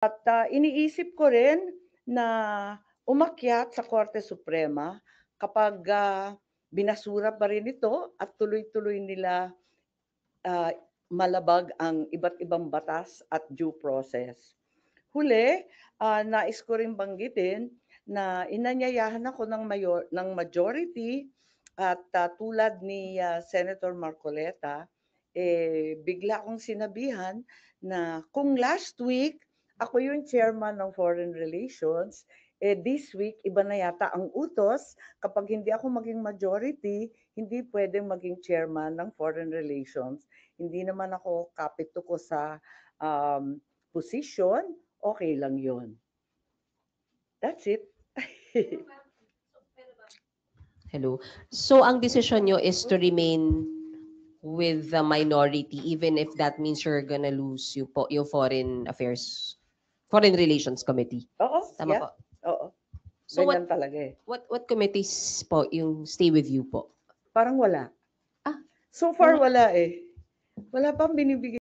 At iniisip ko rin na umakyat sa Korte Suprema kapag binasura pa rin ito at tuloy-tuloy nila malabag ang iba't ibang batas at due process. Huli, nais ko rin banggitin na inanyayahan ako ng majority at tulad ni Senator Marcoleta, bigla akong sinabihan na kung last week ako yung chairman ng Foreign Relations, this week iba na yata ang utos. Kapag hindi ako maging majority, hindi pwedeng maging chairman ng Foreign Relations. Hindi naman ako kapito ko sa position, okay lang yun. That's it. Hello. So ang decision nyo is to remain with the minority even if that means you're gonna lose yung Foreign Relations Committee. Oo, Tama yeah. po. Oo. So Ganyan talaga eh. What committees po yung stay with you po? Parang wala. Ah, So far wala eh. Wala pang binibigay.